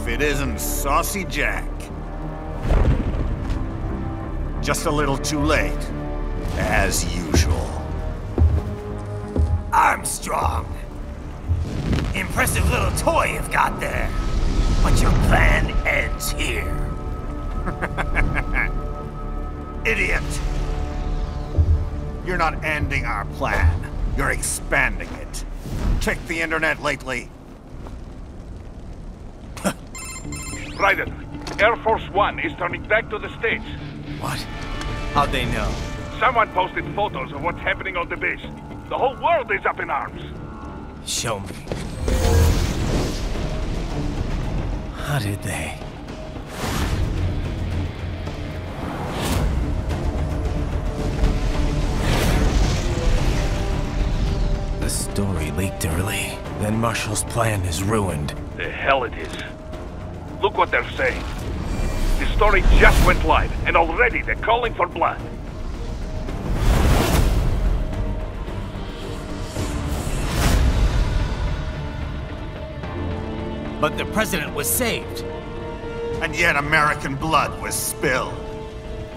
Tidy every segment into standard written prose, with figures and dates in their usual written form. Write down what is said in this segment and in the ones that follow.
if it isn't Saucy Jack. Just a little too late, as usual. Armstrong! Impressive little toy you've got there. But your plan ends here. Idiot! You're not ending our plan. You're expanding it. Check the internet lately. Raiden, Air Force One is turning back to the States. What? How'd they know? Someone posted photos of what's happening on the base. The whole world is up in arms. Show me. How did they? The story leaked early. Then Marshall's plan is ruined. The hell it is. Look what they're saying. The story just went live, and already they're calling for blood. But the president was saved. And yet American blood was spilled.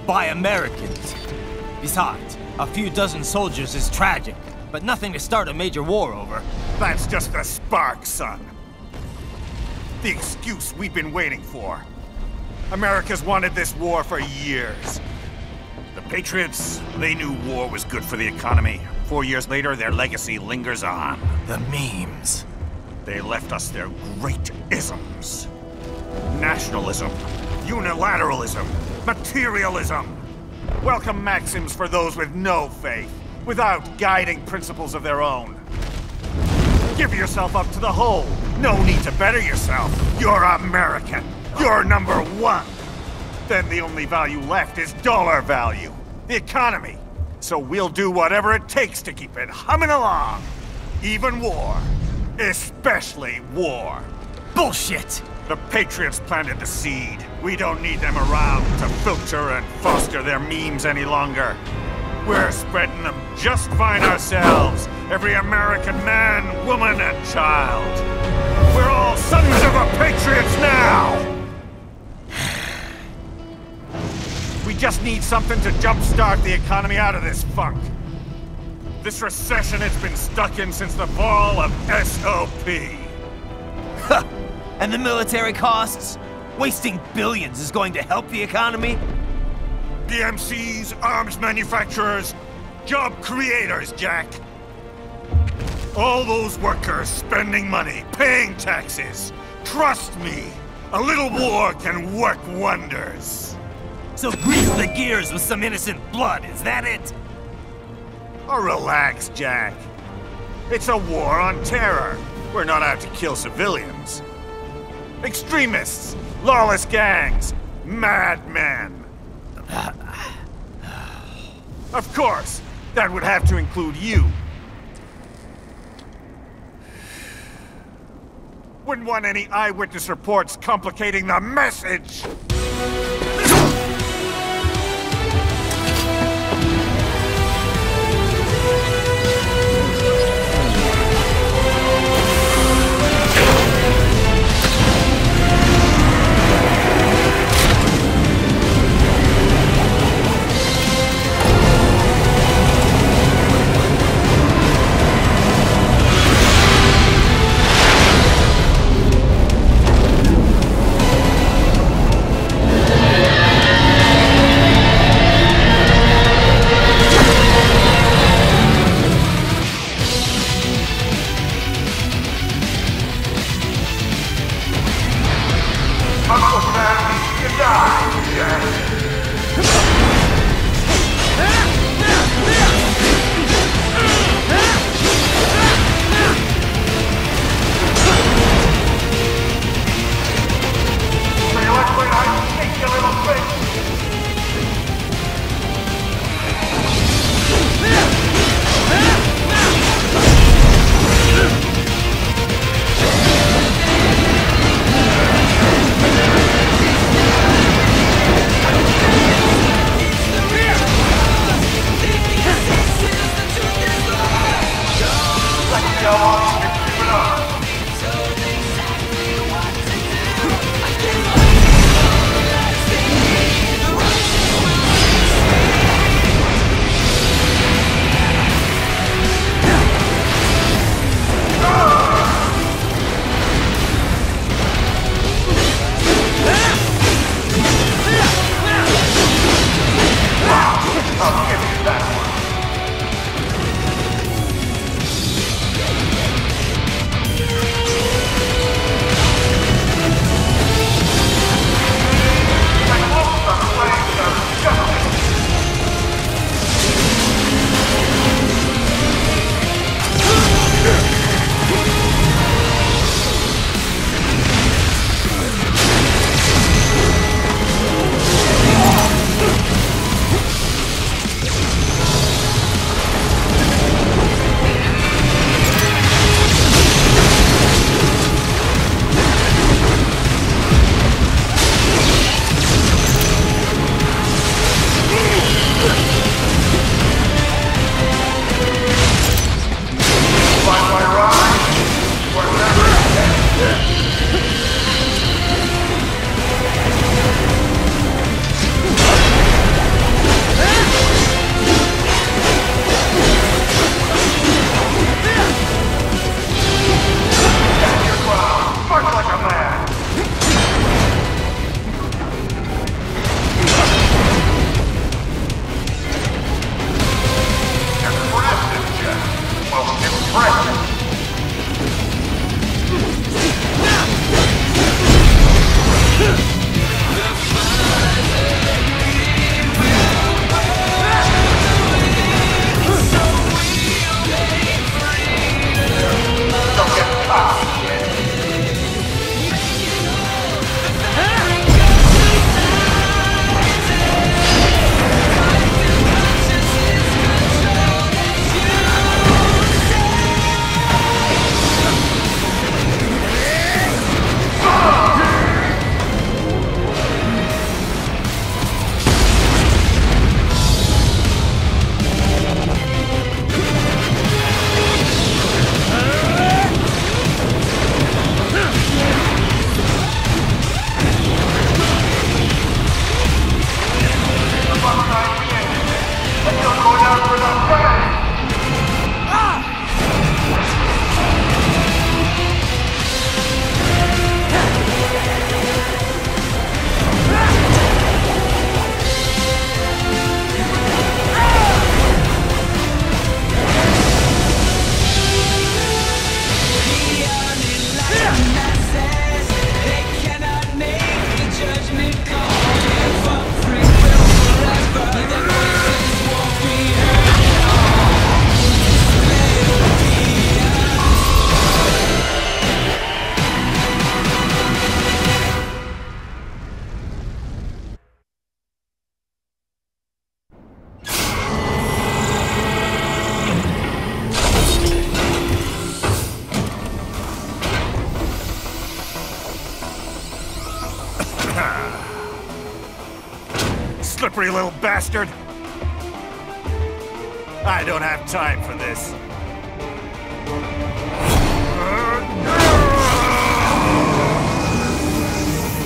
By Americans. Besides, a few dozen soldiers is tragic, but nothing to start a major war over. That's just the spark, son. The excuse we've been waiting for. America's wanted this war for years. The Patriots, they knew war was good for the economy. 4 years later, their legacy lingers on. The memes. They left us their great isms. Nationalism, unilateralism, materialism. Welcome maxims for those with no faith, without guiding principles of their own. Give yourself up to the whole. No need to better yourself. You're American. You're number one. Then the only value left is dollar value. The economy. So we'll do whatever it takes to keep it humming along. Even war. Especially war. Bullshit! The Patriots planted the seed. We don't need them around to filter and foster their memes any longer. We're spreading them just fine ourselves. Every American man, woman, and child. We're all sons of the Patriots now! We just need something to jumpstart the economy out of this funk. This recession it's been stuck in since the fall of SOP. And the military costs? Wasting billions is going to help the economy? PMCs, arms manufacturers, job creators, Jack. All those workers spending money, paying taxes. Trust me, a little war can work wonders. So grease the gears with some innocent blood, is that it? Oh, relax, Jack. It's a war on terror. We're not out to kill civilians. Extremists, lawless gangs, madmen. Of course, that would have to include you. Wouldn't want any eyewitness reports complicating the message. slippery little bastard! I don't have time for this.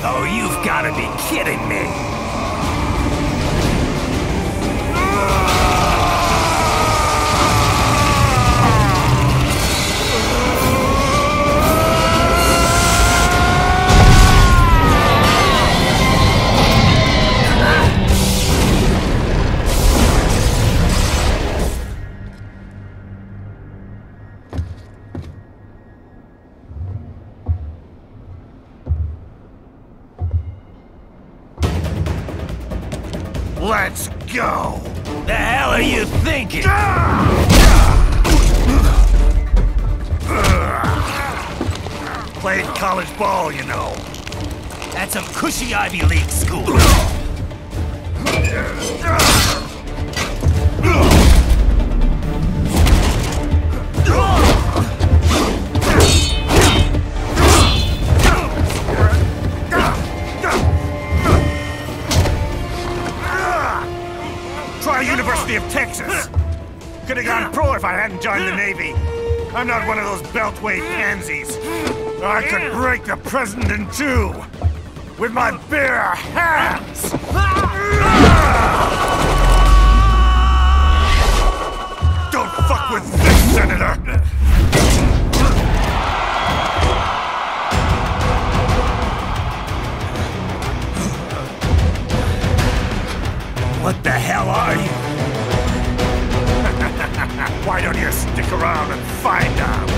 Oh, you've got to be kidding me! Let's go! The hell are you thinking? Played college ball, you know. That's some cushy Ivy League school. Try University of Texas. Could have gone pro if I hadn't joined the Navy. I'm not one of those beltway pansies. I could break the president in two with my bare hands. Don't fuck with this, Senator. What the hell are you? Why don't you stick around and find out?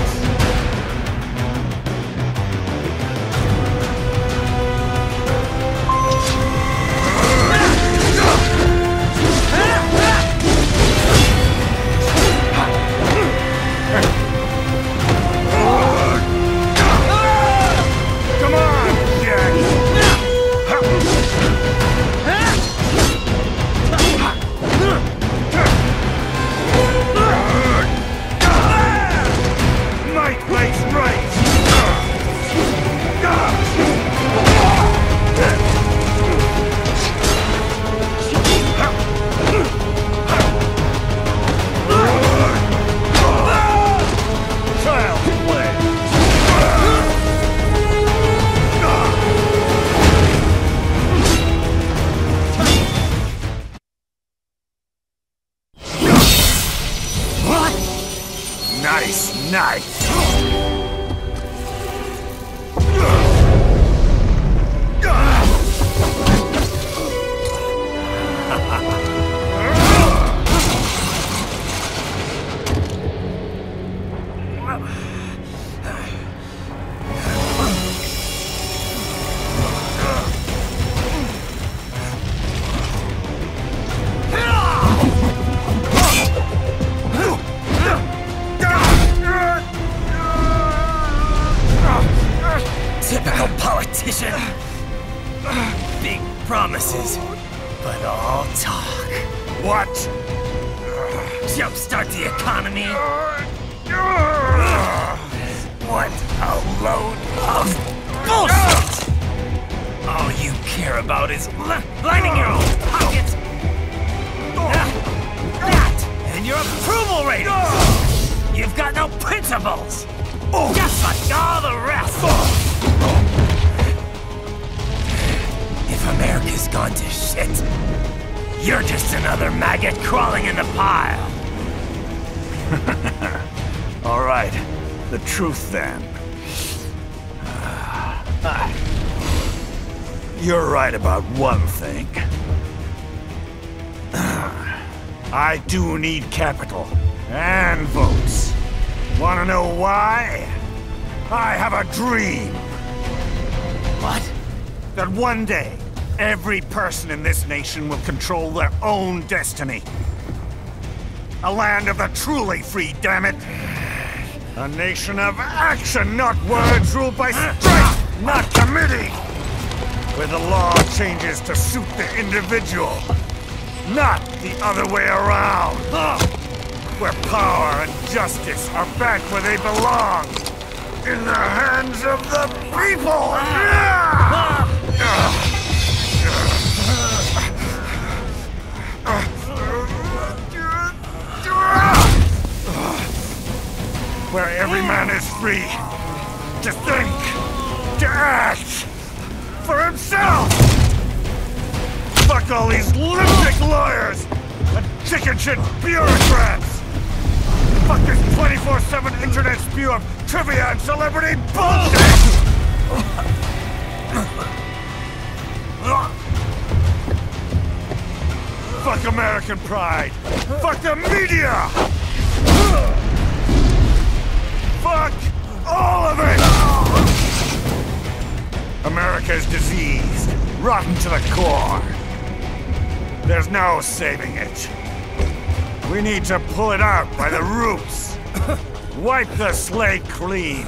Come on, Jack! Night race race! Child's play! What? Nice, nice! Typical politician. Big promises, but all talk. What? Jumpstart the economy. What a load of bullshit! All you care about is lining your own pockets. That and your approval ratings. You've got no principles. Just like all the rest. If America's gone to shit, you're just another maggot crawling in the pile. All right, the truth then. You're right about one thing. I do need capital and votes. Wanna know why? I have a dream. What? That one day, every person in this nation will control their own destiny. A land of the truly free, damn it! A nation of action, not words, ruled by strength, not committee! Where the law changes to suit the individual, not the other way around! Where power and justice are back where they belong! In the hands of the people! where every man is free to think, to act for himself! Fuck all these lunatic lawyers and chicken shit bureaucrats! Fuck this 24/7 internet spew of trivia and celebrity bullshit! Fuck American pride! Fuck the media! Fuck all of it! America is diseased, rotten to the core. There's no saving it. We need to pull it out by the roots. Wipe the slate clean.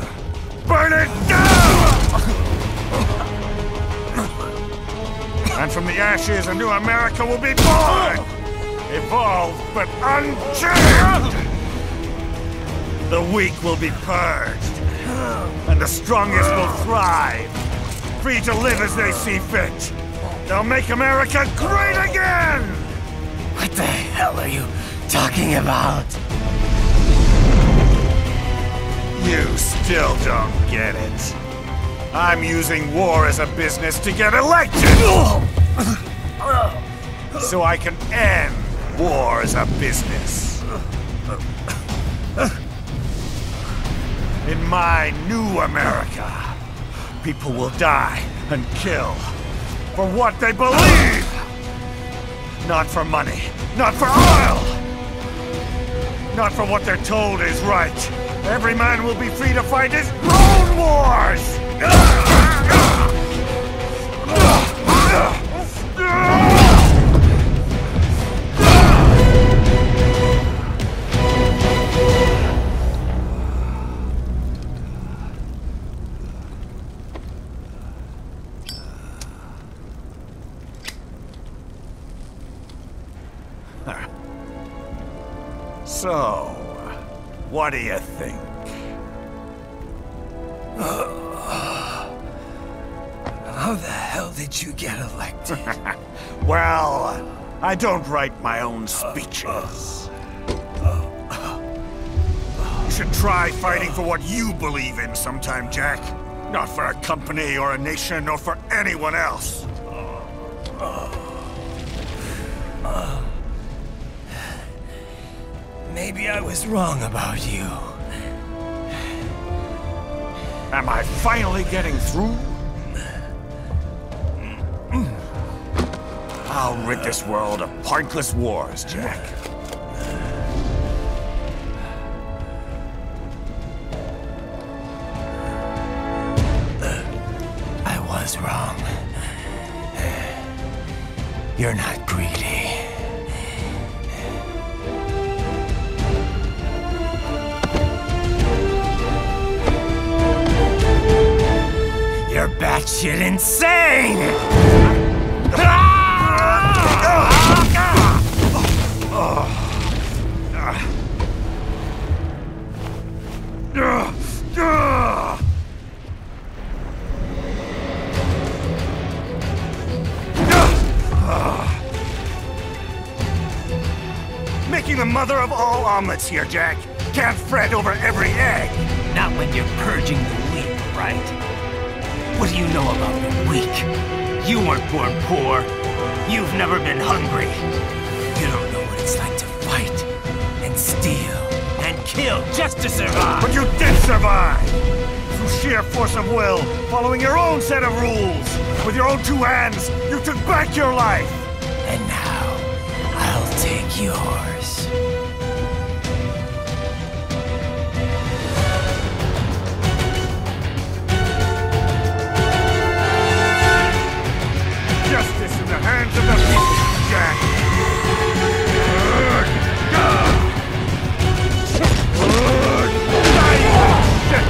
Burn it down! And from the ashes, a new America will be born! Evolved, but unchained! The weak will be purged, and the strongest will thrive, free to live as they see fit. They'll make America great again! What the hell are you talking about? You still don't get it. I'm using war as a business to get elected! So I can end war as a business. In my new America, people will die and kill for what they believe! Not for money, not for oil! Not for what they're told is right. Every man will be free to fight his own wars! So, what do you think? How the hell did you get elected? Well, I don't write my own speeches. You should try fighting for what you believe in sometime, Jack. Not for a company or a nation or for anyone else. Maybe I was wrong about you. Am I finally getting through? I'll rid this world of pointless wars, Jack. I was wrong. You're not greedy. You're batshit insane! Making the mother of all omelets here, Jack. Can't fret over every egg. Not when you're purging the weak, right? What do you know about the weak? You weren't born poor. You've never been hungry. You don't know what it's like to fight, and steal, and kill just to survive. But you did survive! Through sheer force of will, following your own set of rules. With your own two hands, you took back your life! And now, I'll take yours. Justice in the hands of the people, Jack! Shit!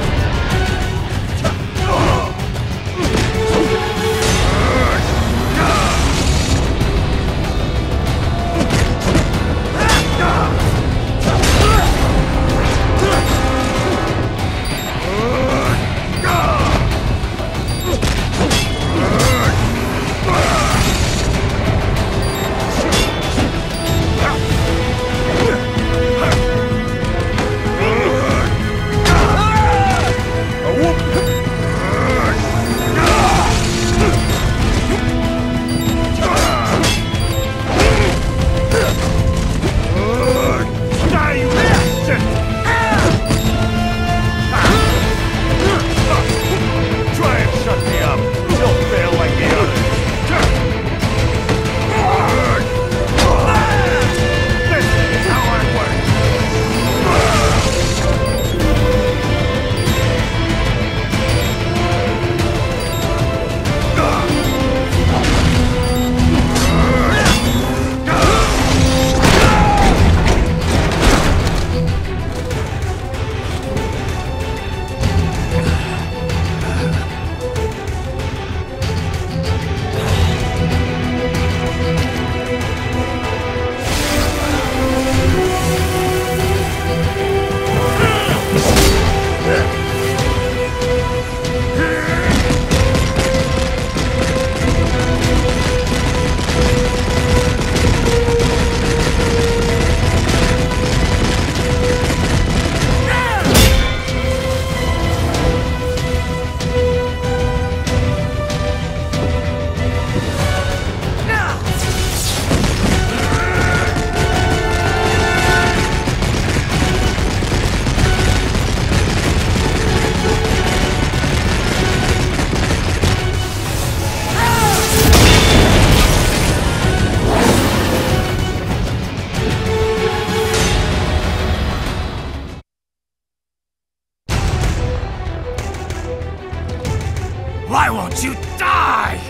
Why won't you die?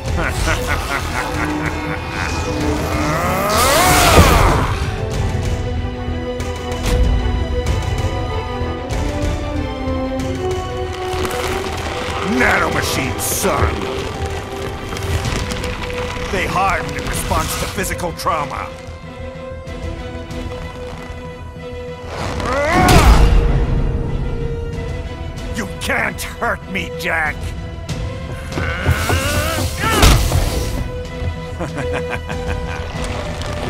Nanomachines, son! They harden in response to physical trauma. You can't hurt me, Jack!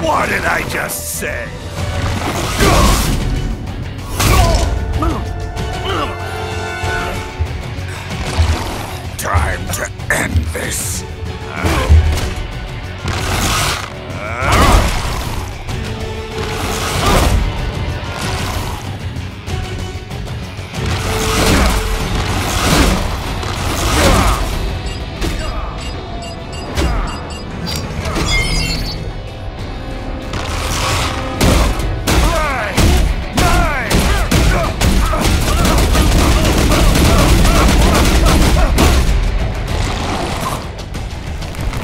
What did I just say? Time to end this.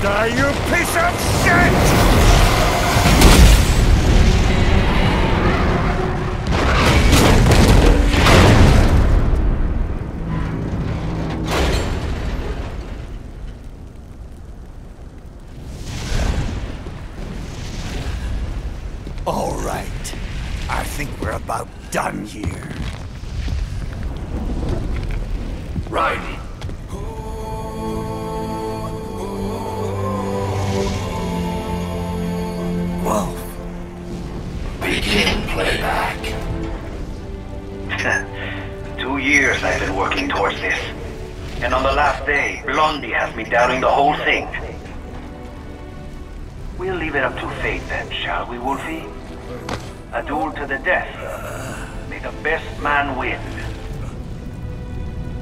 Die, you piece of shit! All right. I think we're about done here. Right. Wolf. Begin playback. 2 years I've been working towards this. And on the last day, Blondie has me doubting the whole thing. We'll leave it up to fate then, shall we, Wolfie? A duel to the death. May the best man win.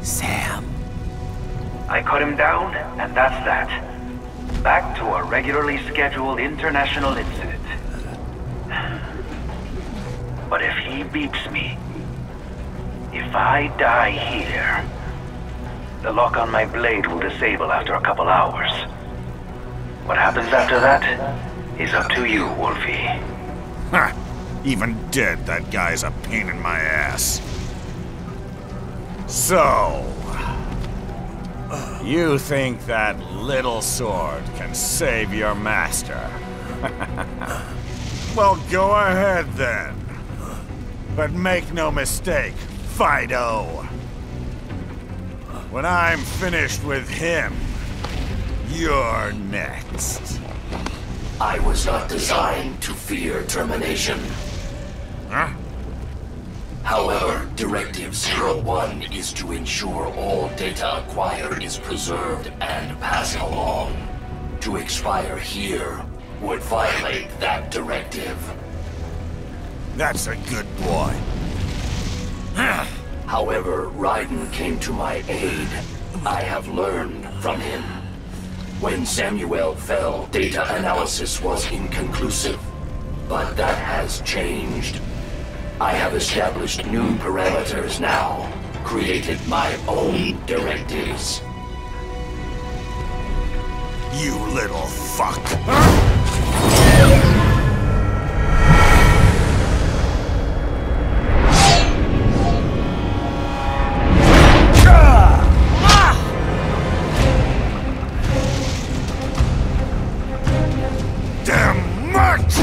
Sam. I cut him down, and that's that. Back to a regularly scheduled international incident. But if he beeps me, if I die here, the lock on my blade will disable after a couple hours. What happens after that is up to you, Wolfie. Ha! Even dead, that guy's a pain in my ass. So... you think that little sword can save your master? Well, go ahead then. But make no mistake, Fido. When I'm finished with him, you're next. I was not designed to fear termination. Huh? However, Directive 01 is to ensure all data acquired is preserved and passed along. To expire here would violate that directive. That's a good boy. However, Raiden came to my aid. I have learned from him. When Samuel fell, data analysis was inconclusive. But that has changed. I have established new parameters now, created my own directives. You little fuck. Damn much!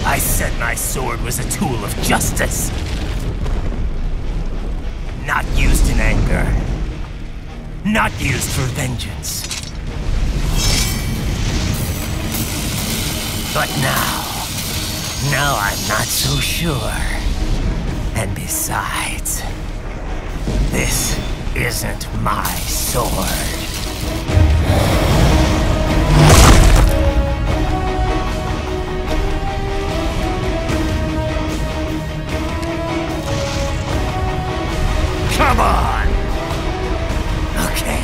I said my sword was a tool of justice. Not used in anger. Not used for vengeance. But now I'm not so sure. And besides, this isn't my sword. Come on! Okay.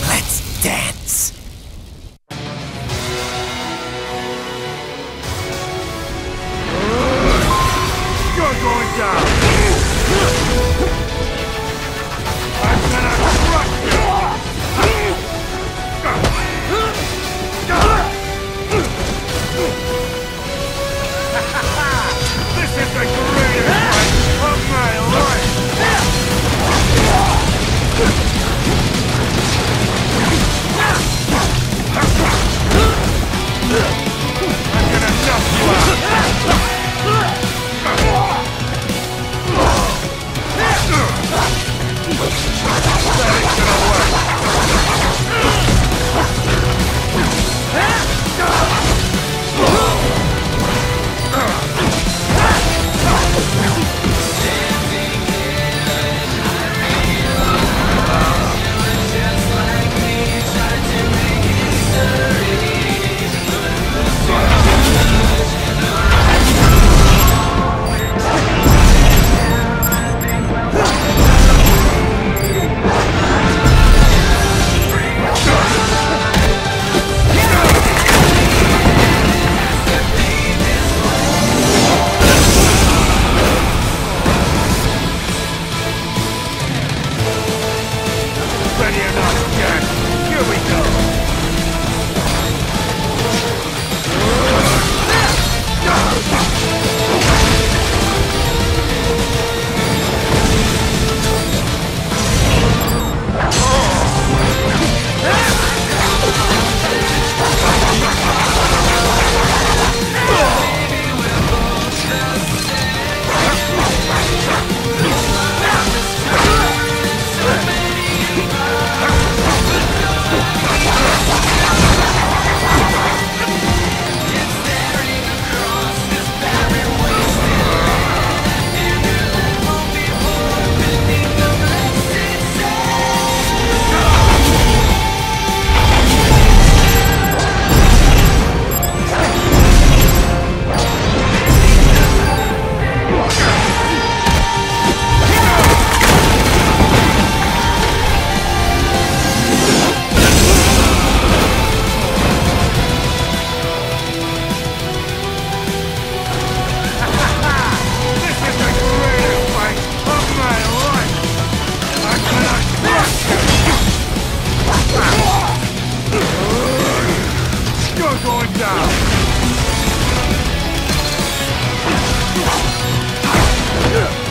Let's dance. You're going down! You're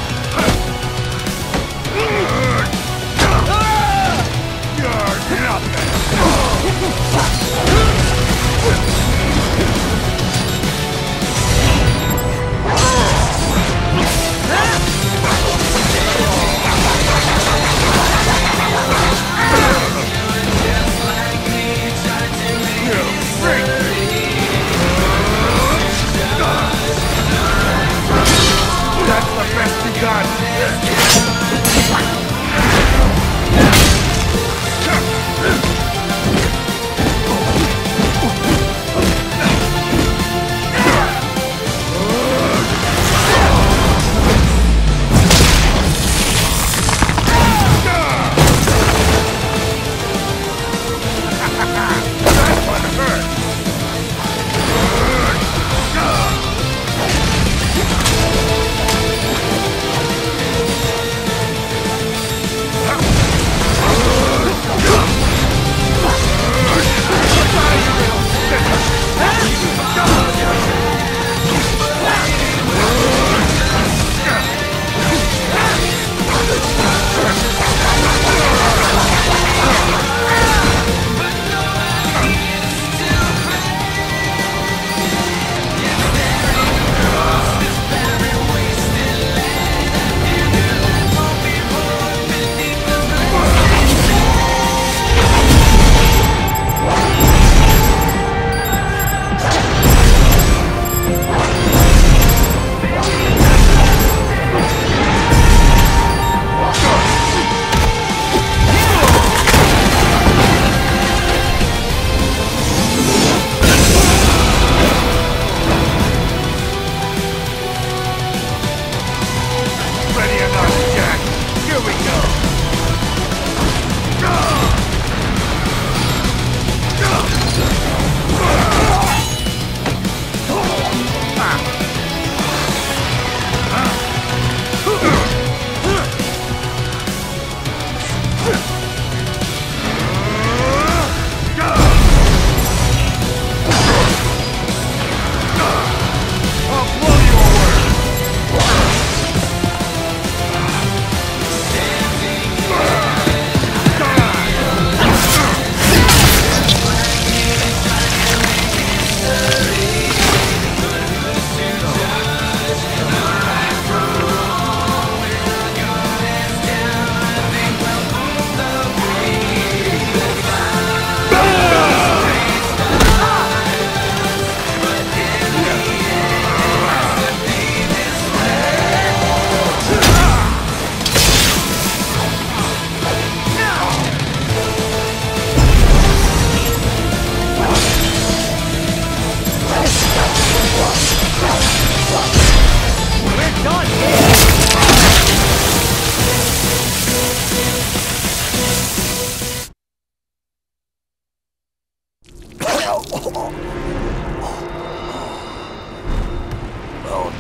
That's the best you got!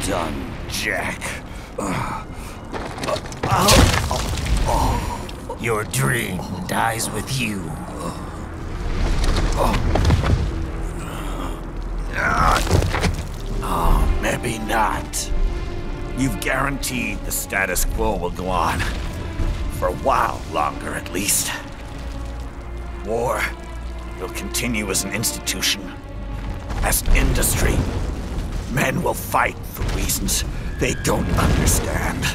done, Jack. Your dream dies with you. Oh, maybe not. You've guaranteed the status quo will go on. For a while longer, at least. War will continue as an institution, as an industry. Men will fight for reasons they don't understand.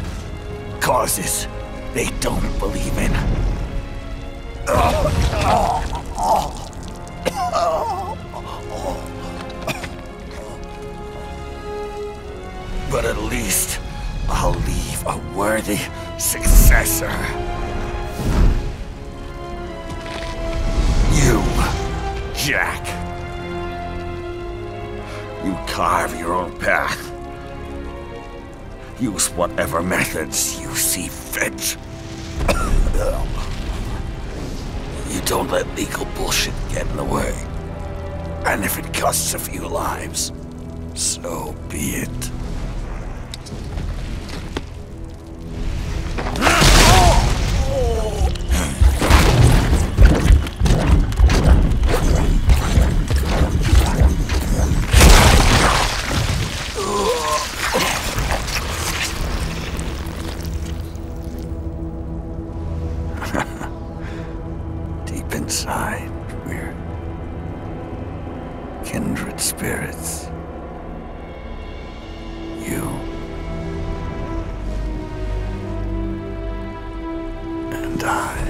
Causes they don't believe in. But at least I'll leave a worthy successor. You, Jack. You carve your own path. Use whatever methods you see fit. You don't let legal bullshit get in the way. And if it costs a few lives, so be it. kindred spirits. You and I.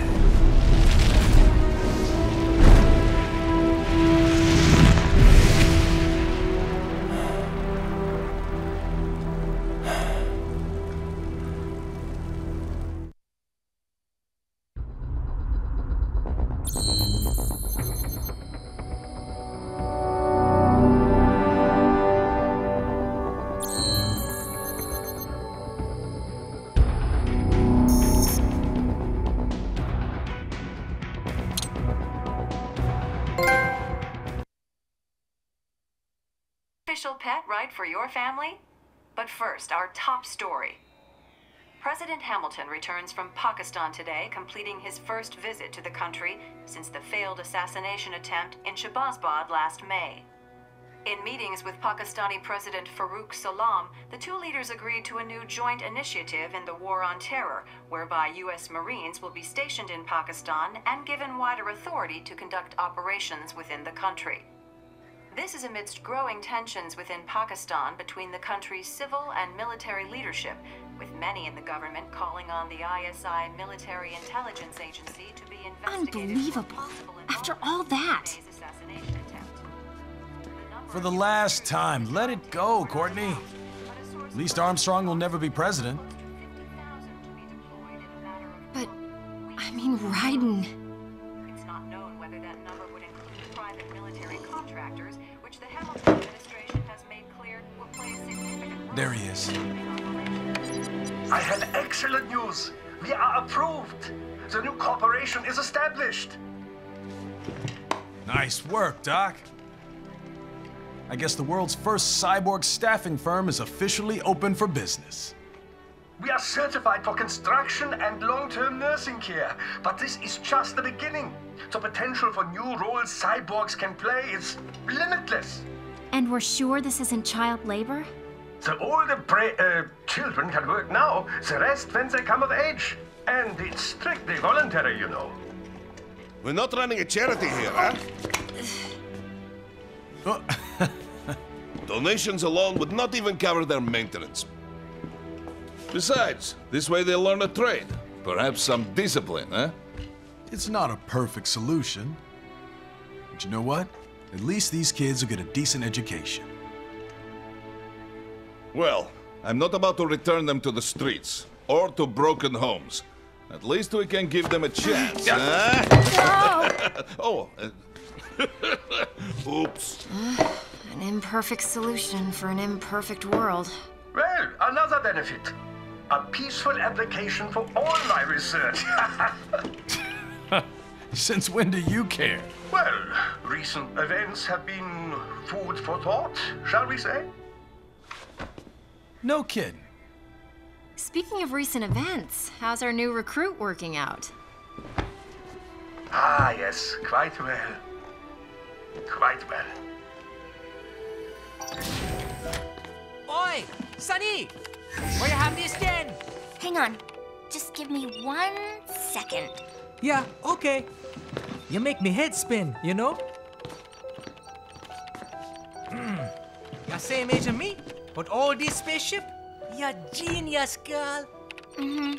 Official pet, right, for your family? But first, our top story. President Hamilton returns from Pakistan today, completing his first visit to the country since the failed assassination attempt in Shahbazbad last May. In meetings with Pakistani President Farooq Salam, the two leaders agreed to a new joint initiative in the War on Terror, whereby U.S. Marines will be stationed in Pakistan and given wider authority to conduct operations within the country. This is amidst growing tensions within Pakistan between the country's civil and military leadership, with many in the government calling on the ISI military intelligence agency to be investigated. Unbelievable. After all that. For the last time, let it go, Courtney. At least Armstrong will never be president. But, I mean, Raiden. It's not known whether that number would include private military contractors, which the Hamilton administration has made clear will play a significant role. There he is. I have excellent news. We are approved. The new corporation is established. Nice work, Doc. I guess the world's first cyborg staffing firm is officially open for business. We are certified for construction and long-term nursing care, but this is just the beginning. The potential for new roles cyborgs can play is limitless. And we're sure this isn't child labor? The older children can work now, the rest when they come of age. And it's strictly voluntary, you know. We're not running a charity here, huh? Donations alone would not even cover their maintenance. Besides, this way they'll learn a trade. Perhaps some discipline, huh? It's not a perfect solution. But you know what? At least these kids will get a decent education. Well, I'm not about to return them to the streets or to broken homes. At least we can give them a chance, huh? Oh, oops. An imperfect solution for an imperfect world. Well, another benefit. A peaceful application for all my research. Since when do you care? Well, recent events have been food for thought, shall we say? No kidding. Speaking of recent events, how's our new recruit working out? Ah, yes, quite well. Quite well. Oi, Sonny! Where you have this then? Hang on. Just give me 1 second. Yeah, okay. You make me head spin, you know? You're same age as me, but all this spaceship, you're genius, girl. Mm-hmm.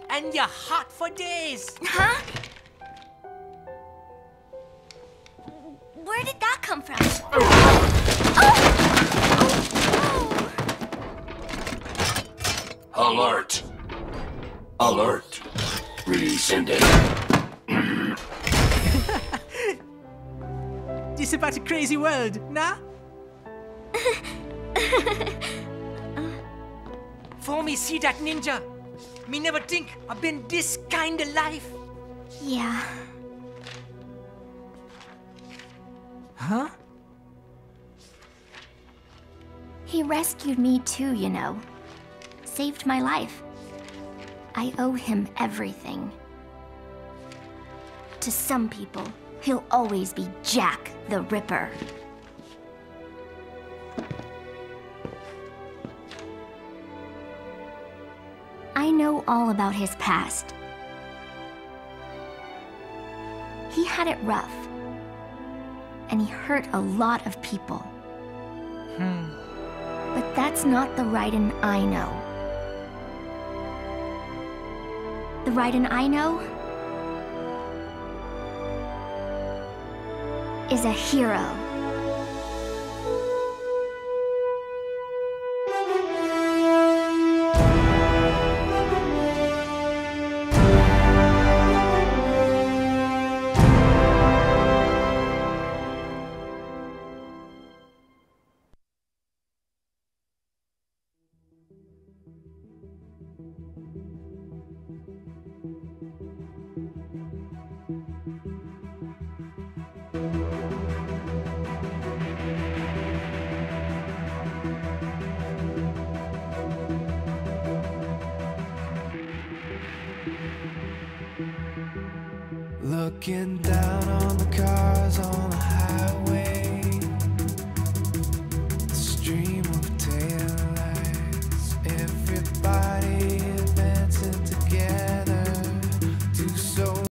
And you're hot for days. Huh? Where did that come from? Alert. Alert. Rescinding. This about a crazy world, nah? For me see that ninja, me never think I've been this kind of life. Yeah. Huh? He rescued me too, you know. Saved my life. I owe him everything. To some people, he'll always be Jack the Ripper. I know all about his past. He had it rough. and he hurt a lot of people. But that's not the Raiden I know. The Raiden I know is a hero. Looking down on the